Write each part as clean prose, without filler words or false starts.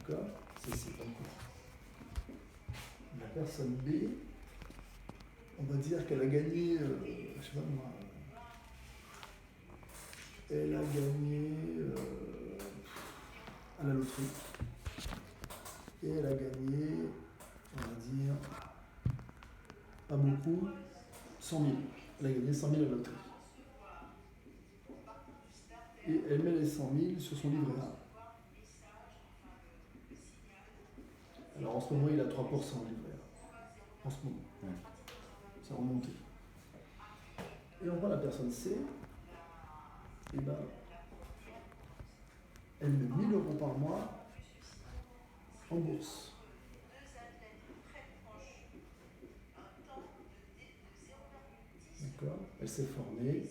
D'accord? C'est ici. Donc, la personne B, on va dire qu'elle a gagné, je sais pas moi, elle a gagné à la loterie. Et elle a gagné, on va dire, pas beaucoup, 100 000. Elle a gagné 100 000 à la loterie. Et elle met les 100 000 sur son livret A. Alors en ce moment, il a 3% au livret A. En ce moment. C'est remonté. Et on voit la personne C, et ben, elle met 1 000 € par mois en bourse. D'accord? Elle s'est formée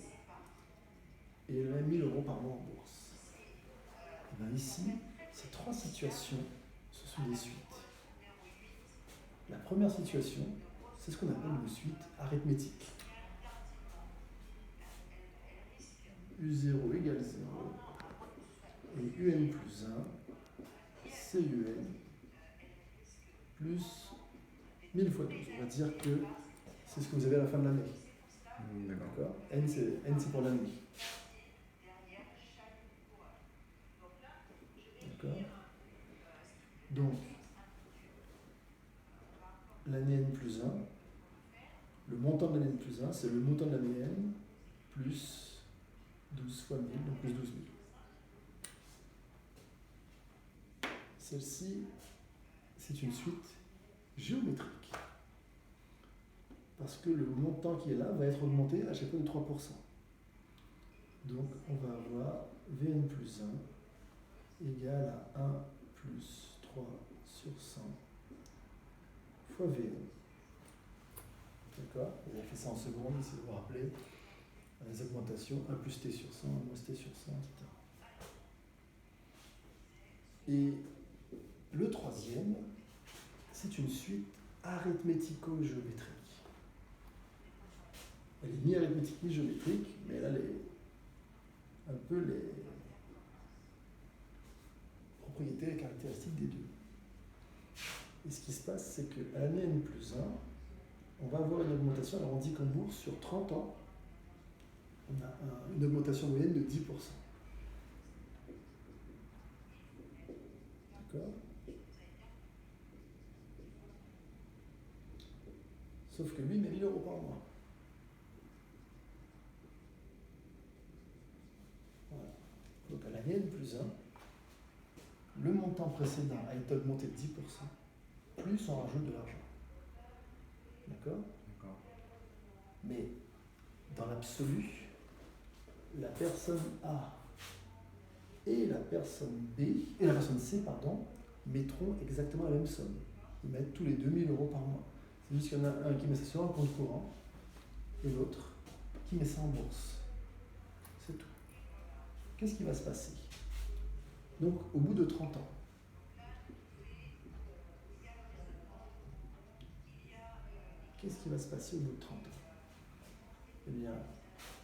et elle met 1 000 € par mois en bourse. Et bien ici, ces 3 situations, ce sont des suites. La première situation, c'est ce qu'on appelle une suite arithmétique. U0 égale 0 et UN plus 1, CUN plus 1000 fois 12. On va dire que c'est ce que vous avez à la fin de l'année. D'accord. N c'est pour l'année. D'accord. Donc, l'année N plus 1, le montant de l'année N plus 1, c'est le montant de l'année N plus 12 fois 1000, donc plus 12 000. Celle-ci, c'est une suite géométrique. Parce que le montant qui est là va être augmenté à chaque fois de 3%. Donc, on va avoir Vn plus 1 égale à 1 plus 3 sur 100 fois Vn. D'accord? Vous avez fait ça en seconde, si vous vous rappelez. Les augmentations, 1 plus t sur 100, 1 moins t sur 100, etc. Et le troisième, c'est une suite arithmético-géométrique. Elle est ni arithmétique ni géométrique, mais elle a un peu les propriétés et caractéristiques des deux. Et ce qui se passe, c'est qu'à l'année N plus 1, on va avoir une augmentation, alors on dit qu'en bourse, sur 30 ans, on a une augmentation moyenne de 10%. D'accord? Sauf que lui, il met 1 000 € par mois. Voilà. Donc à l'année N plus 1, le montant précédent a été augmenté de 10%, plus on rajoute de l'argent. D'accord? D'accord. Mais dans l'absolu, la personne A et la personne B, et la personne C, pardon, mettront exactement la même somme. Ils mettent tous les 2 000 € par mois. C'est juste qu'il y en a un qui met ça sur un compte courant et l'autre qui met ça en bourse. C'est tout. Qu'est-ce qui va se passer? Donc, au bout de 30 ans, qu'est-ce qui va se passer au bout de 30 ans? Eh bien,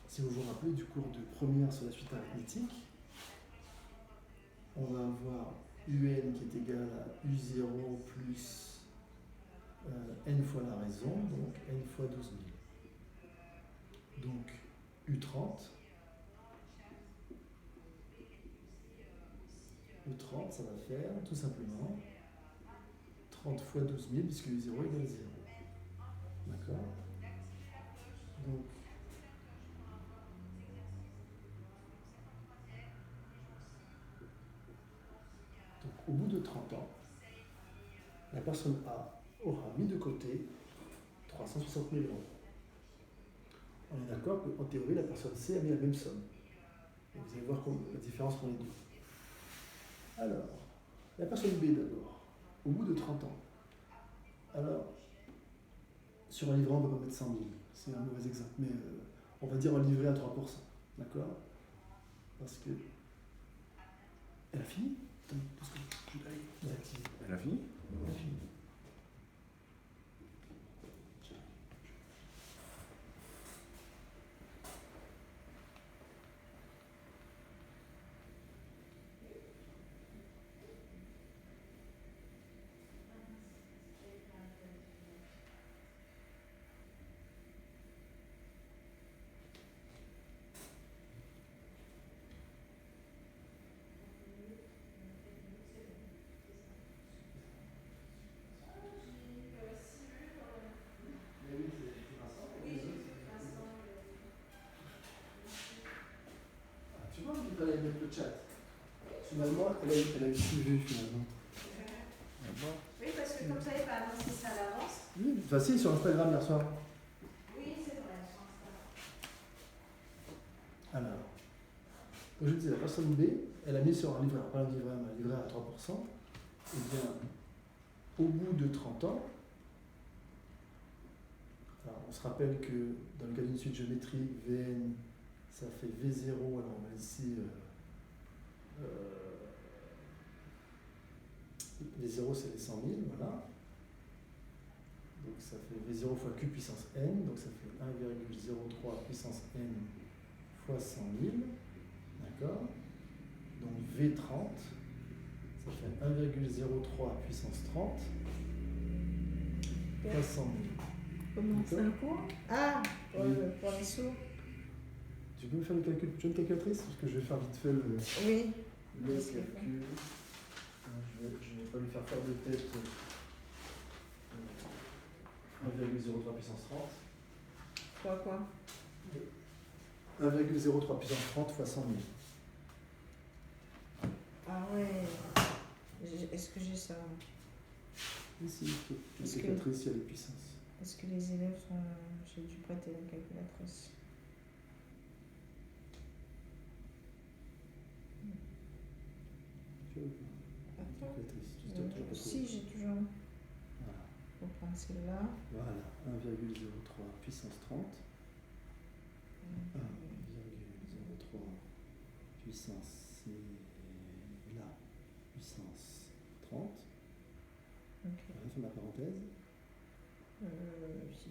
si vous vous rappelez du cours de première sur la suite arithmétique, on va avoir UN qui est égal à U0 plus N fois la raison, donc N fois 12 000. Donc U30, ça va faire tout simplement 30 fois 12 000, puisque U0 égale 0. D'accord? Donc, au bout de 30 ans, la personne A aura mis de côté 360 000 €. On est d'accord qu'en théorie, la personne C a mis la même somme. Et vous allez voir la différence entre les deux. Alors, la personne B d'abord, au bout de 30 ans. Alors, sur un livret, on ne peut pas mettre 100 000. C'est un mauvais exemple, mais on va dire un livret à 3%. D'accord? Parce que. Elle a fini? Parce que Elle a fini? Elle a fini. le chat. Finalement, elle a eu suivi finalement. Oui, parce que comme ça, il pas annoncé ça à l'avance. Oui, enfin si, sur Instagram hier soir. Oui, c'est vrai, sur Instagram. Alors, comme je disais, la personne B, elle a mis sur un livret, pas un livret, mais un livret à 3%. Eh bien, au bout de 30 ans, alors on se rappelle que dans le cas d'une suite géométrique, Vn, ça fait V0, alors on va ici V0 c'est les 100 000, voilà. Donc ça fait V0 fois Q puissance n, donc ça fait 1,03 puissance n fois 100 000, d'accord. Donc V30, ça fait 1,03 puissance 30 fois 100 000. Comment c'est un cours? Ah, pour les sourds. Tu peux me faire le calcul, tu as une calculatrice? Parce que je vais faire vite fait le Oui. calcul. Je vais pas lui faire de tête 1,03 puissance 30. Quoi 1,03 puissance 30 fois 100 000. Ah ouais. Est-ce que j'ai ça? Ici, la calculatrice, il y a les puissances. Est-ce que les élèves sont... J'ai dû prêter la calculatrice. Tu as la calculatrice, si, j'ai toujours. Voilà. On va prendre celle-là. Voilà, 1,03 puissance 30. 1,03 puissance, c'est là, puissance 30. Ok. On va faire la parenthèse. Si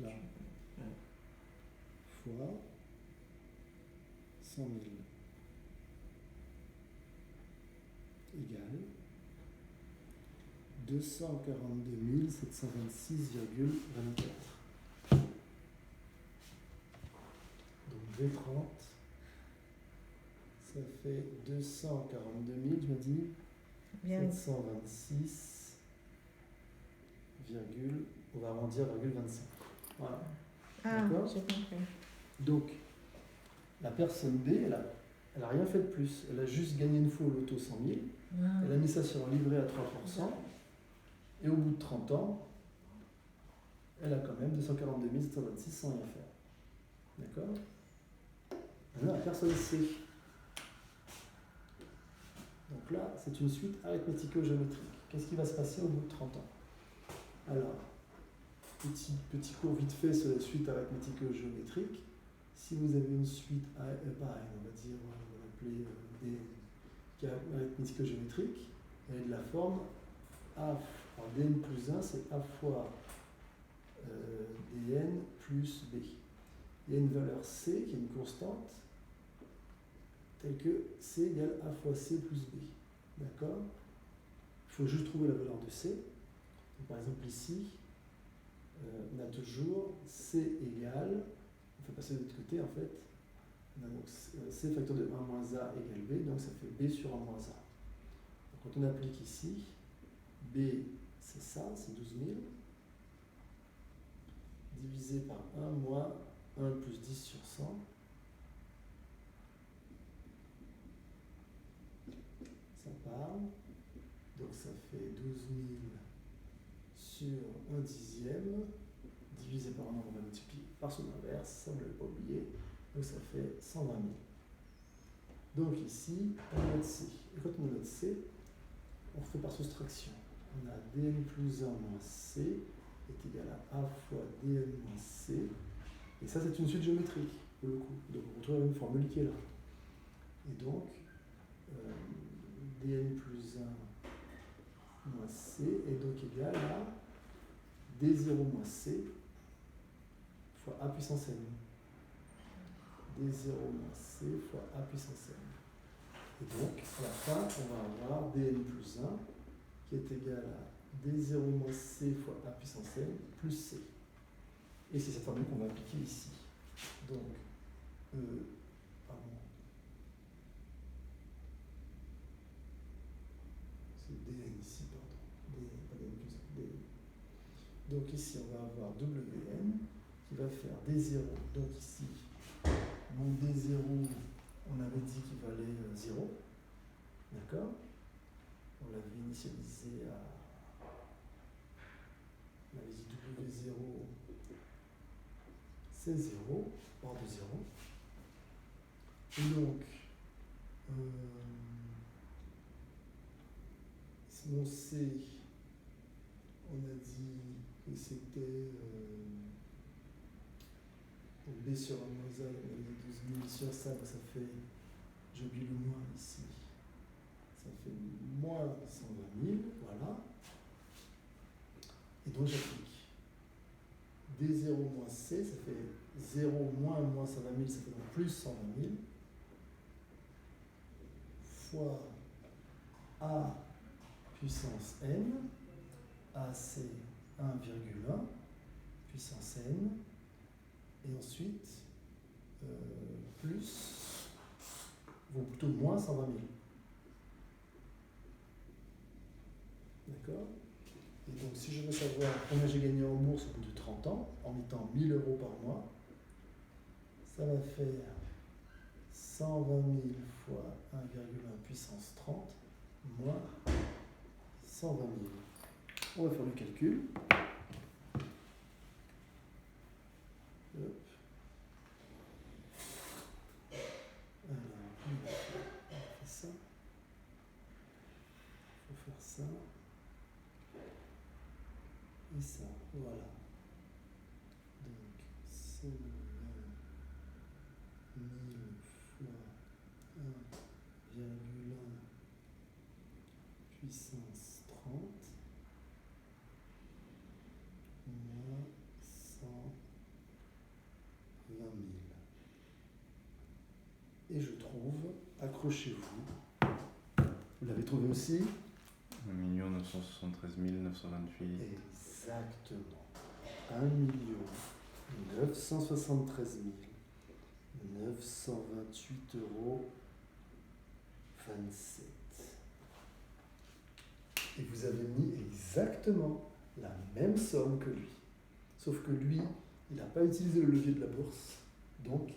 là. Fois 100 000 égale 242 726,24. Donc V30, ça fait 242 000, je me dis, 726, on va arrondir, 25. Voilà. Ah, d'accord. j'ai compris. Donc, la personne B, elle a rien fait de plus. Elle a juste gagné une fois au loto 100 000. Elle a mis ça sur un livret à 3%. Et au bout de 30 ans, elle a quand même 242 726 sans rien faire. D'accord? Maintenant, la personne C. Donc là, c'est une suite arithmético-géométrique. Qu'est-ce qui va se passer au bout de 30 ans? Alors, petit cours vite fait sur la suite arithmético-géométrique. Si vous avez une suite, pareil, on va dire, on va l'appeler arithmético-géométrique, elle est de la forme A, alors dn plus 1, c'est A fois dn plus b. Il y a une valeur c qui est une constante, telle que c égale A fois c plus b. D'accord? Il faut juste trouver la valeur de c. Donc, par exemple, ici, on a toujours c égale, on fait passer de l'autre côté en fait, on a donc c facteur de 1 moins a égale b, donc ça fait b sur 1 moins a. Donc, quand on applique ici, b c'est ça, c'est 12 000, divisé par 1 moins 1 plus 10 sur 100, ça part, donc ça fait 12 000 sur 1 dixième, divisé par un nombre, on va multiplier par son inverse, ça ne l'avez pas oublié, donc ça fait 120 000. Donc ici, on a notre C. Et quand on a notre C, on fait par soustraction. On a dn plus 1 moins C est égal à A fois dn moins C. Et ça, c'est une suite géométrique, pour le coup. Donc on retrouve la même formule qui est là. Et donc, dn plus 1 moins C est donc égal à d0 moins C fois A puissance n. d0 moins C fois A puissance n. Et donc, à la fin, on va avoir dn plus 1 qui est égal à d0 moins C fois A puissance n plus C. Et c'est cette formule qu'on va appliquer ici. Donc, c'est dn ici, pardon. Pas dn plus 1, dn. Donc ici, on va avoir wn qui va faire d0. Donc ici, mon d0, on avait dit qu'il valait 0. D'accord? On l'avait initialisé à. On avait dit W0, c'est 0, hors de 0. Et donc, mon C, on a dit que c'était B sur un mosaïque, on a dit 12 000 sur ça, ça fait, j'ai oublié le moins ici, ça fait moins 120 000, voilà. Et donc j'applique. D0 moins C, ça fait 0 moins 120 000, ça fait donc plus 120 000, fois A puissance n, A c'est 1,1 puissance n, et ensuite plus, ou plutôt moins 120 000. D'accord? Et donc si je veux savoir combien j'ai gagné en bourse au bout de 30 ans, en mettant 1 000 € par mois, ça va faire 120 000 fois 1,1 puissance 30 moins 120 000. On va faire le calcul. Hop. Alors, on va faire ça. Il faut faire ça. Et ça, voilà. Donc, 120 000 fois 1,1 puissance 30 moins 120 000. Et je trouve, accrochez-vous, vous l'avez trouvé aussi? 1 973 928. Exactement. 1 973 928 € 27. Et vous avez mis exactement la même somme que lui. Sauf que lui, il n'a pas utilisé le levier de la bourse. Donc,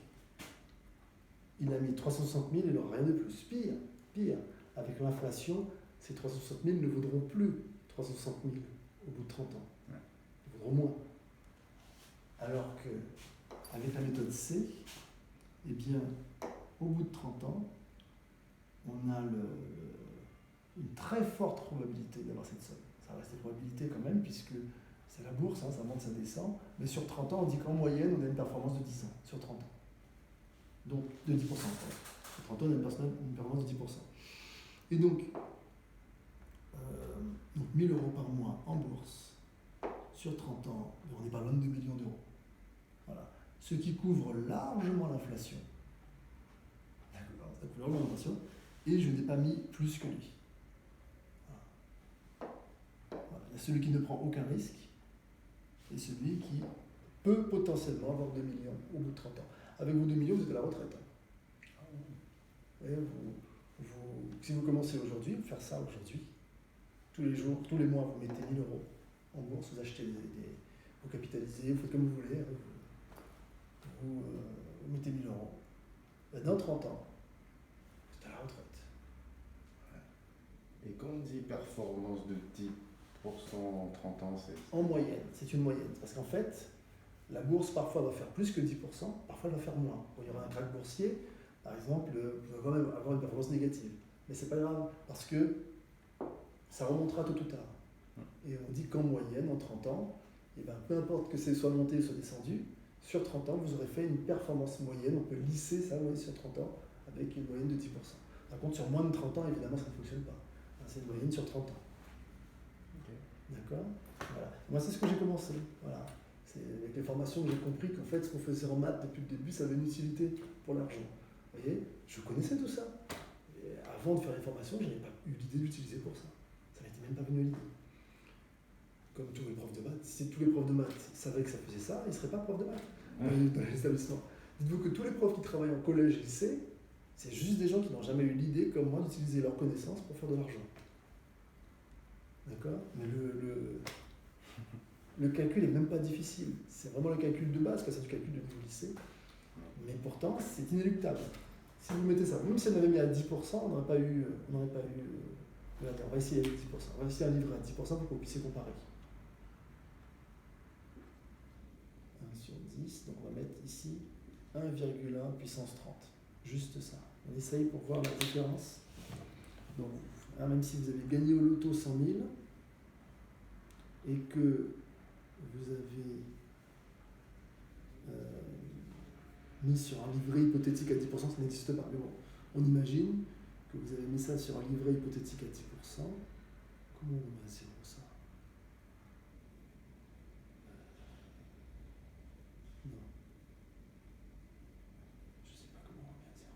il a mis 360 000 et il n'aura rien de plus. Pire. Avec l'inflation, ces 360 000 ne vaudront plus 360 000 au bout de 30 ans. Ils vaudront moins. Alors que, avec la méthode C, eh bien, au bout de 30 ans, on a une très forte probabilité d'avoir cette somme. Ça reste une probabilité quand même, puisque c'est la bourse, ça monte, ça descend. Mais sur 30 ans, on dit qu'en moyenne, on a une performance de 10 ans, sur 30 ans. Donc, de 10%. Sur 30 ans, on a une performance de 10%. Et donc 1 000 € par mois en bourse, sur 30 ans, on n'est pas loin de 2 millions d'euros. Voilà. Ce qui couvre largement l'inflation. D'accord, ça couvre largement l'inflation. Et je n'ai pas mis plus que lui. Voilà. Il y a celui qui ne prend aucun risque et celui qui peut potentiellement avoir 2 millions au bout de 30 ans. Avec vos 2 millions, vous êtes à la retraite. Et si vous commencez aujourd'hui, faire ça aujourd'hui, tous les jours, tous les mois, vous mettez 1 000 € en bourse, vous achetez vous capitalisez, vous faites comme vous voulez, vous mettez 1 000 €. Dans 30 ans, vous êtes à la retraite. Et quand on dit performance de 10% en 30 ans, c'est... En moyenne, c'est une moyenne. Parce qu'en fait, la bourse parfois va faire plus que 10%, parfois elle va faire moins. Quand il y aura un krach boursier, par exemple, vous allez quand même avoir une performance négative. Mais c'est pas grave, parce que ça remontera tôt ou tard. Et on dit qu'en moyenne, en 30 ans, et ben, peu importe que c'est soit monté, soit descendu, sur 30 ans, vous aurez fait une performance moyenne. On peut lisser ça sur 30 ans avec une moyenne de 10%. Par contre, sur moins de 30 ans, évidemment, ça ne fonctionne pas. C'est une moyenne sur 30 ans. Okay. D'accord? Voilà. Moi, c'est ce que j'ai commencé. Voilà. C'est avec les formations que j'ai compris qu'en fait, ce qu'on faisait en maths depuis le début, ça avait une utilité pour l'argent. Vous voyez? Je connaissais tout ça. Et avant de faire les formations, je n'avais pas eu l'idée d'utiliser pour ça. Ça m'était même pas venu à l'idée. Comme tous les profs de maths. Si tous les profs de maths savaient que ça faisait ça, ils ne seraient pas profs de maths dans l'établissement. Dites-vous que tous les profs qui travaillent en collège, lycée, c'est juste des gens qui n'ont jamais eu l'idée, comme moi, d'utiliser leurs connaissances pour faire de l'argent. D'accord? Mais le calcul n'est même pas difficile. C'est vraiment le calcul de base, que c'est du calcul de niveau lycée. Mais pourtant, c'est inéluctable. Si vous mettez ça, même si on avait mis à 10%, on n'aurait pas eu. Regardez, on va essayer avec 10%. On va essayer un livret à 10% pour que vous puissiez comparer. 1 sur 10, donc on va mettre ici 1,1 puissance 30. Juste ça. On essaye pour voir la différence. Donc, hein, même si vous avez gagné au loto 100 000 et que vous avez mis sur un livret hypothétique à 10%, ça n'existe pas. Mais bon, on imagine que vous avez mis ça sur un livret hypothétique à 10%. Comment on met à zéro ça? Non. Je ne sais pas comment on met à zéro.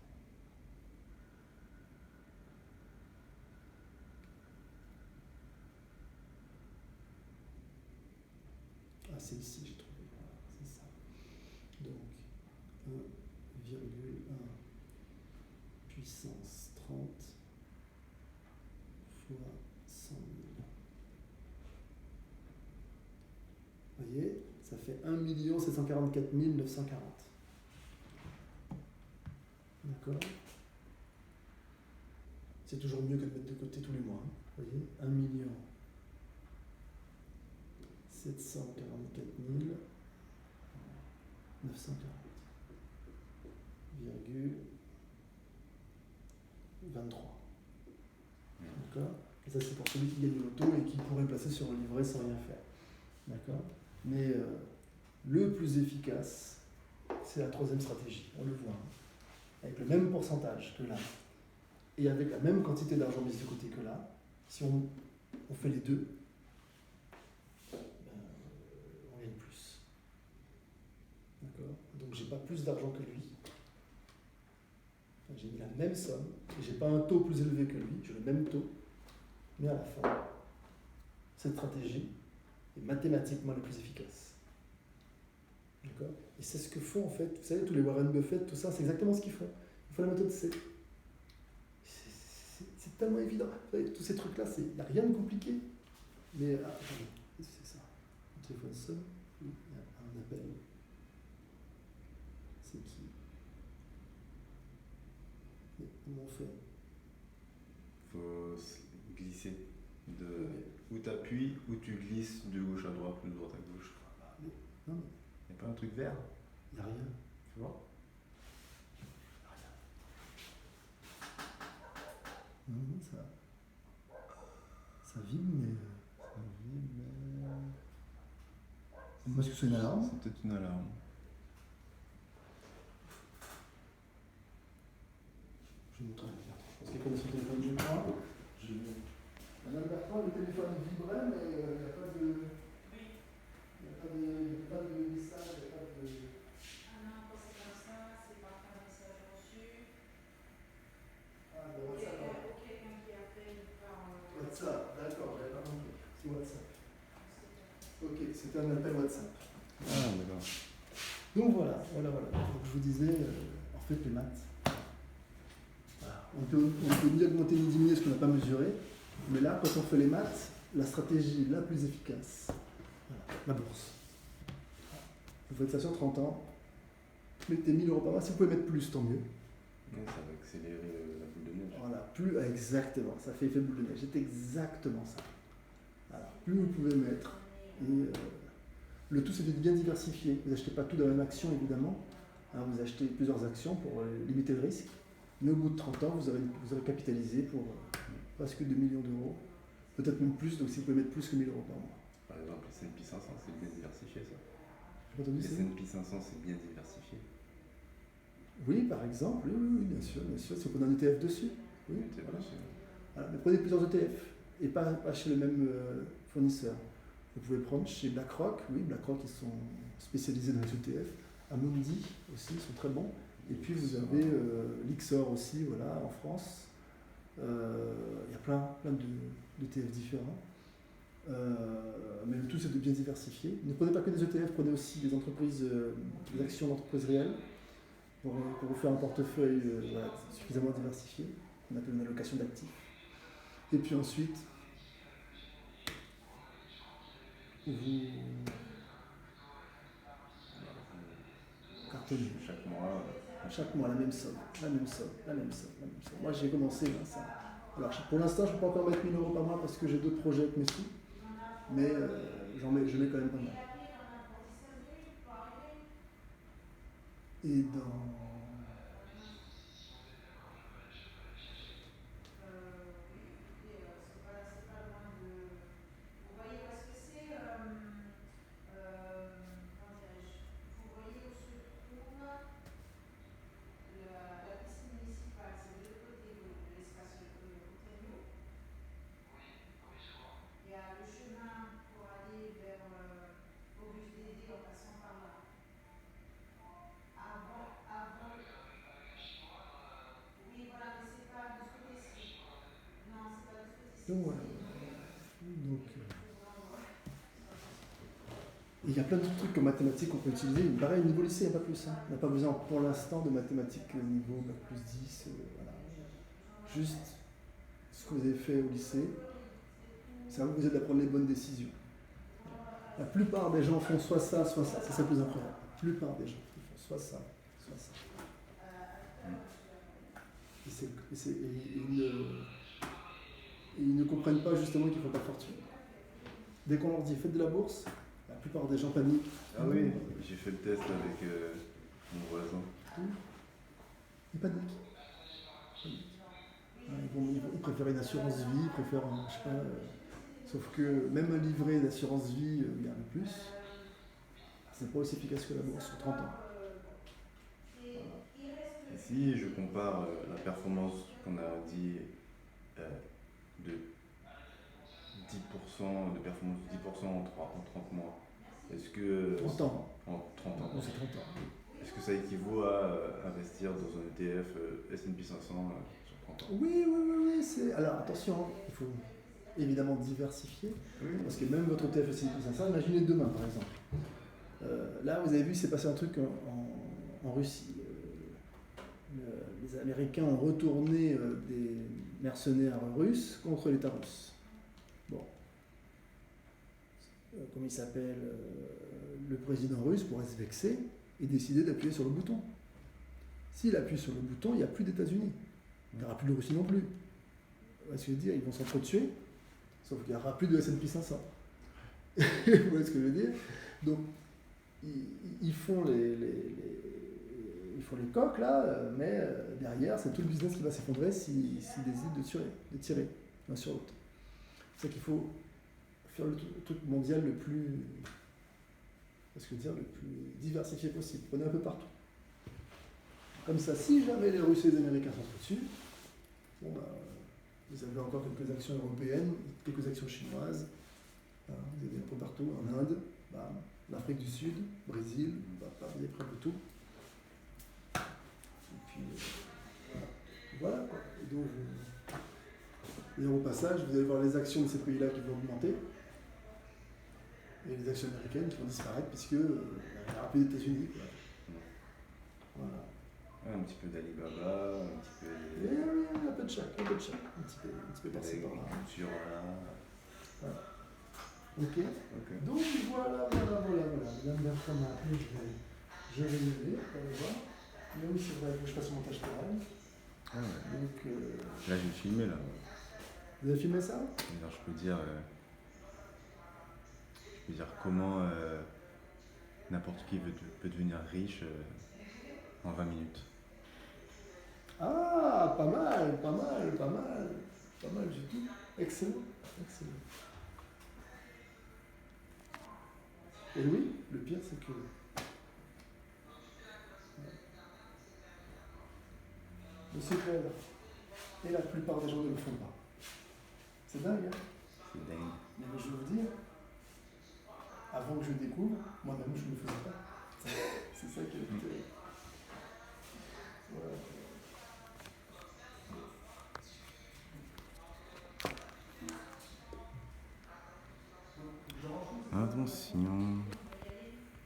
Ah, c'est ici, j'ai trouvé. Voilà, c'est ça. Donc, 1,1 puissance 30 fois 100 000. Vous voyez, ça fait 1 744 940. D'accord? C'est toujours mieux que de mettre de côté tous les mois. Hein. Vous voyez, 1 744 940,23. D'accord? Et ça, c'est pour celui qui gagne le loto et qui pourrait placer sur le livret sans rien faire. D'accord? Mais le plus efficace, c'est la troisième stratégie. On le voit. Hein. Avec le même pourcentage que là, et avec la même quantité d'argent mis de côté que là, si on fait les deux, on gagne plus. D'accord? Donc j'ai pas plus d'argent que lui. J'ai mis la même somme, et j'ai pas un taux plus élevé que lui, j'ai le même taux, mais à la fin, cette stratégie est mathématiquement la plus efficace. D'accord? Et c'est ce que font en fait, vous savez, tous les Warren Buffett, tout ça, c'est exactement ce qu'ils font. Ils font la méthode C. C'est tellement évident. Vous savez, tous ces trucs-là, il n'y a rien de compliqué. Mais, attendez, qu'est-ce que c'est ça? Le téléphone sonne, il y a un appel. C'est qui? Mais comment on fait? Faut glisser de où tu appuies, où tu glisses de gauche à droite, ou de droite à gauche. Mais, non, mais Il n'y a pas un truc vert? il n'y a rien. Tu vois? Non, ça vibre, mais. Moi, est-ce que c'est une alarme? C'est peut-être une alarme. Je vais montrer. Parce qu'il connaît son téléphone, je crois. Madame Bertrand, le téléphone vibrait, mais il n'y a pas de. Il n'y a pas de message, il n'y a pas de. Ah non, quand c'est comme ça, c'est par un message reçu. Ah, de WhatsApp. Ou quelqu'un qui appelle par. WhatsApp, d'accord, j'avais pas compris. C'est WhatsApp. Ok, c'était un appel WhatsApp. Ah, d'accord. Donc voilà. Donc je vous disais, en fait, les maths. Voilà. On peut ni augmenter ni diminuer ce qu'on n'a pas mesuré, mais là, quand on fait les maths, la stratégie la plus efficace, voilà, la bourse. Vous faites ça sur 30 ans, mettez 1 000 euros par mois. Si vous pouvez mettre plus, tant mieux. Ouais, ça va accélérer la boule de neige. Voilà, plus exactement, ça fait effet boule de neige. C'est exactement ça. Voilà. Plus vous pouvez mettre, et le tout c'est de bien diversifier. Vous n'achetez pas tout dans la même action évidemment. Hein, vous achetez plusieurs actions pour limiter le risque. Mais au bout de 30 ans, vous aurez capitalisé pour presque 2 millions d'euros. Peut-être même plus, donc si vous pouvez mettre plus que 1 000 euros par mois. Par exemple, le S&P 500, c'est bien diversifié ça. J'ai pas entendu Le ça? S&P 500, c'est bien diversifié. Oui, par exemple, oui, bien sûr, c'est qu'on a un ETF dessus. Oui, ETF voilà. dessus. Voilà, mais prenez plusieurs ETF et pas chez le même fournisseur. Vous pouvez prendre chez BlackRock, oui, BlackRock ils sont spécialisés dans les ETF. Amundi aussi, ils sont très bons. Et puis vous avez l'Ixor aussi, voilà, en France. Il y a plein d'ETF différents. Mais le tout c'est de bien diversifier. Ne prenez pas que des ETF, prenez aussi des entreprises, des actions d'entreprises réelles pour vous faire un portefeuille voilà, suffisamment diversifié. On appelle une allocation d'actifs. Et puis ensuite, vous cartonnez. Chaque mois, Chaque mois, la même somme, la même somme, la même somme, la même somme. Moi, j'ai commencé là, ça. Alors, pour l'instant, je ne peux pas encore mettre 1000 euros par mois parce que j'ai d'autres projets avec mes sous, mais je mets quand même pas mal. Et dans. Donc, voilà. Donc, il y a plein de trucs en mathématiques qu'on peut utiliser. Pareil, niveau lycée, il n'y a pas plus. On n'a pas besoin pour l'instant de mathématiques niveau Bac plus 10. Voilà. Juste ce que vous avez fait au lycée, ça va vous aider à prendre les bonnes décisions. La plupart des gens font soit ça, soit ça. C'est ça le plus incroyable. La plupart des gens font soit ça, soit ça. Et ils ne comprennent pas justement qu'ils ne font pas fortune. Dès qu'on leur dit faites de la bourse, la plupart des gens paniquent. Ah oui, j'ai fait le test avec mon voisin. Ils paniquent. Ils préfèrent une assurance vie, ils préfèrent je sais pas. Sauf que même un livret d'assurance vie, il y a un plus. C'est pas aussi efficace que la bourse sur 30 ans. Et si je compare la performance qu'on a dit de 10% de performance de 10% en 30 mois, est-ce que 30 ans. En 30 ans. Non, c'est 30 ans. Est-ce que ça équivaut à investir dans un ETF S&P 500 sur 30 ans? Oui. Alors attention, il faut évidemment diversifier. Oui. Parce que même votre ETF S&P 500, imaginez demain par exemple. Là, vous avez vu, c'est passé un truc en Russie. Les Américains ont retourné des mercenaires russes contre l'État russe. Bon. Comment il s'appelle le président russe pourrait se vexer et décider d'appuyer sur le bouton. S'il appuie sur le bouton, il n'y a plus d'États-Unis. Il n'y aura plus de Russie non plus. Vous voyez ce que je veux dire? Ils vont s'entretuer, sauf qu'il n'y aura plus de S&P 500. Vous voyez ce que je veux dire? Donc, ils font ils font les coques là, mais derrière, c'est tout le business qui va s'effondrer s'ils décident de tirer l'un sur l'autre. C'est ça qu'il faut faire le truc mondial le plus diversifié possible. Prenez un peu partout. Comme ça, si jamais les Russes et les Américains sont dessus, bon bah, vous avez encore quelques actions européennes, quelques actions chinoises, vous avez un peu partout, en Inde, l'Afrique du Sud, Brésil, vous avez près de tout. Et puis, voilà quoi. Et au passage, vous allez voir les actions de ces pays-là qui vont augmenter, et les actions américaines qui vont disparaître, puisque il n'y aura plus d'États-Unis. Voilà. Un petit peu d'Alibaba, un petit peu un peu de chaque, un petit peu par-ci par-là. Culture, Voilà. Ok. Donc voilà. Madame Bertrand m'a appelé, je vais lever, on va voir. Mais oui, c'est vrai, il faut que je fasse mon montage terrain. Ah ouais. Donc, là, j'ai filmé là. Vous avez filmé ça? Alors, je peux dire comment n'importe qui peut devenir riche en 20 minutes. Ah, pas mal du tout. Excellent. Et oui, le pire c'est que le secret et la plupart des gens ne le font pas. C'est dingue, hein? C'est dingue. Mais je veux vous dire, avant que je découvre, moi-même je ne le faisais pas. C'est ça qui est le pire. Voilà. Attention.